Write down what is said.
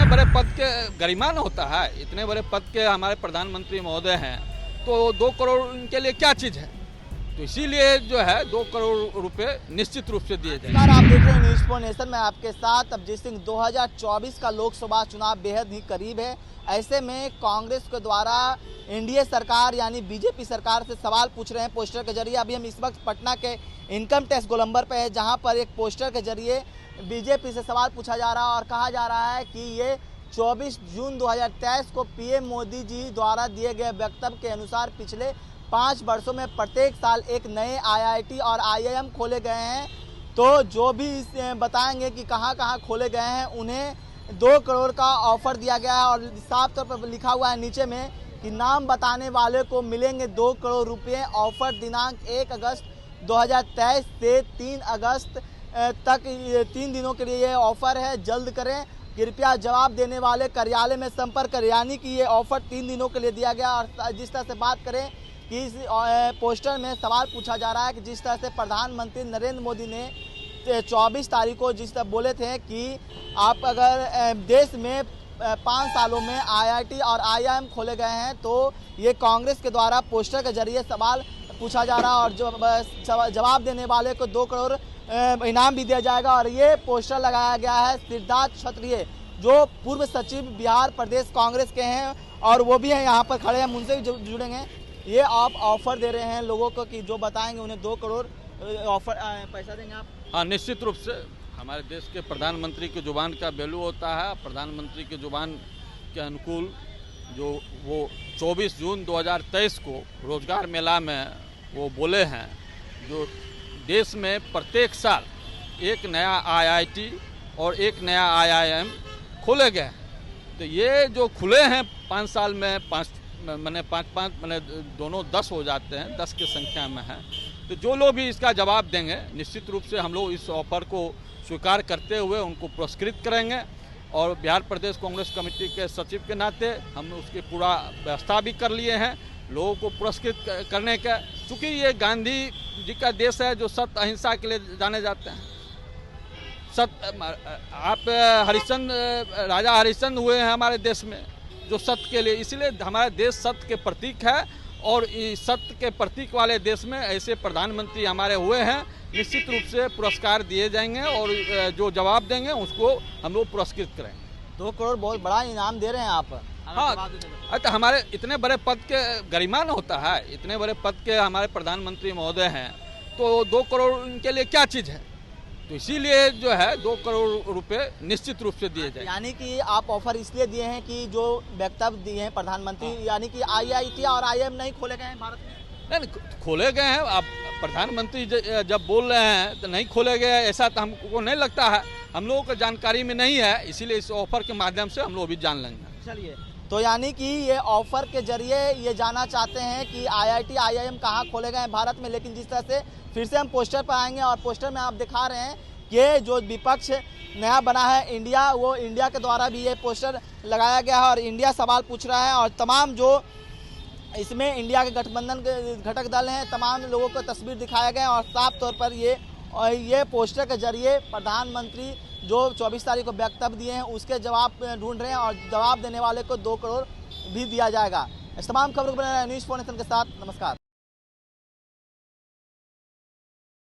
इतने बड़े पद के गरिमा न होता है, इतने बड़े पद के हमारे प्रधानमंत्री महोदय हैं, तो 2 करोड़ उनके लिए क्या चीज़ है। तो इसीलिए जो है 2 करोड़ रुपए निश्चित रूप से दिए जाएंगे। आप देख रहे हैं न्यूज़ फॉर नेशन में आपके साथ अभिजीत सिंह। 2024 का लोकसभा चुनाव बेहद ही करीब है। ऐसे में कांग्रेस के द्वारा एनडीए सरकार यानी बीजेपी सरकार से सवाल पूछ रहे हैं पोस्टर के जरिए। अभी हम इस वक्त पटना के इनकम टैक्स गोलंबर पे है, जहां पर एक पोस्टर के जरिए बीजेपी से सवाल पूछा जा रहा है और कहा जा रहा है कि ये 24 जून 2023 को पीएम मोदी जी द्वारा दिए गए वक्तव्य के अनुसार पिछले 5 वर्षों में प्रत्येक साल एक नए आईआईटी और आईआईएम खोले गए हैं। तो जो भी बताएंगे कि कहां कहां खोले गए हैं, उन्हें 2 करोड़ का ऑफर दिया गया है। और साफ तौर पर लिखा हुआ है नीचे में कि नाम बताने वाले को मिलेंगे 2 करोड़ रुपये। ऑफर दिनांक 1 अगस्त 2023 से 3 अगस्त तक 3 दिनों के लिए ये ऑफर है। जल्द करें, कृपया जवाब देने वाले कार्यालय में संपर्क करें। यानी कि ये ऑफर 3 दिनों के लिए दिया गया। और जिस तरह से बात करें कि इस पोस्टर में सवाल पूछा जा रहा है कि जिस तरह से प्रधानमंत्री नरेंद्र मोदी ने 24 तारीख को जिस तरह बोले थे कि आप अगर देश में 5 सालों में आईआईटी और आईआईएम खोले गए हैं, तो ये कांग्रेस के द्वारा पोस्टर के जरिए सवाल पूछा जा रहा है। और जो जवाब देने वाले को 2 करोड़ इनाम भी दिया जाएगा। और ये पोस्टर लगाया गया है सिद्धार्थ क्षत्रिय, जो पूर्व सचिव बिहार प्रदेश कांग्रेस के हैं, और वो भी हैं यहाँ पर खड़े हैं, उनसे भी जुड़ेंगे। ये आप ऑफर दे रहे हैं लोगों को कि जो बताएंगे उन्हें 2 करोड़ ऑफर पैसा देंगे आप? हाँ, निश्चित रूप से हमारे देश के प्रधानमंत्री की जुबान का वैल्यू होता है। प्रधानमंत्री की जुबान के अनुकूल जो वो 24 जून 2023 को रोजगार मेला में वो बोले हैं, जो देश में प्रत्येक साल एक नया आईआईटी और एक नया आईआईएम खोले गए। तो ये जो खुले हैं 5 साल में, 5 मैंने दोनों 10 हो जाते हैं, 10 की संख्या में है। तो जो लोग भी इसका जवाब देंगे, निश्चित रूप से हम लोग इस ऑफर को स्वीकार करते हुए उनको पुरस्कृत करेंगे। और बिहार प्रदेश कांग्रेस कमेटी के सचिव के नाते हम उसकी पूरा व्यवस्था भी कर लिए हैं लोगों को पुरस्कृत करने का। चूँकि ये गांधी जी का देश है जो सत्य अहिंसा के लिए जाने जाते हैं। आप राजा हरिश्चंद्र हुए हैं हमारे देश में जो सत्य के लिए, इसलिए हमारा देश सत्य के प्रतीक है। और इस सत्य के प्रतीक वाले देश में ऐसे प्रधानमंत्री हमारे हुए हैं। निश्चित रूप से पुरस्कार दिए जाएंगे और जो जवाब देंगे उसको हम लोग पुरस्कृत करेंगे। 2 करोड़ बहुत बड़ा इनाम दे रहे हैं आप। हाँ, तो हमारे इतने बड़े पद के गरिमा न होता है, इतने बड़े पद के हमारे प्रधानमंत्री महोदय हैं, तो 2 करोड़ उनके लिए क्या चीज़ है। तो इसीलिए जो है 2 करोड़ रुपए निश्चित रूप से दिए जाएंगे। यानी कि आप ऑफर इसलिए दिए हैं कि जो वक्तव्य दिए हैं प्रधानमंत्री, यानी कि आईआईटी और आईआईएम नहीं खोले गए हैं भारत में? नहीं, खोले गए हैं। आप प्रधानमंत्री जब बोल रहे हैं तो नहीं खोले गए, ऐसा तो हमको नहीं लगता है। हम लोगों को जानकारी में नहीं है, इसीलिए इस ऑफर के माध्यम से हम लोग भी जान लेंगे। चलिए, तो यानी कि ये ऑफर के जरिए ये जानना चाहते हैं कि आईआईटी आईआईएम कहाँ खोले गए हैं भारत में। लेकिन जिस तरह से फिर से हम पोस्टर पर आएंगे और पोस्टर में आप दिखा रहे हैं कि जो विपक्ष नया बना है इंडिया, वो इंडिया के द्वारा भी ये पोस्टर लगाया गया है और इंडिया सवाल पूछ रहा है। और तमाम जो इसमें इंडिया के गठबंधन के घटक दल हैं, तमाम लोगों को तस्वीर दिखाया गया। और साफ तौर पर ये पोस्टर के जरिए प्रधानमंत्री जो 24 तारीख को वक्तव्य दिए हैं उसके जवाब ढूंढ रहे हैं। और जवाब देने वाले को 2 करोड़ भी दिया जाएगा। इस तमाम खबरों को बने न्यूज़ फॉर नेशन के साथ, नमस्कार।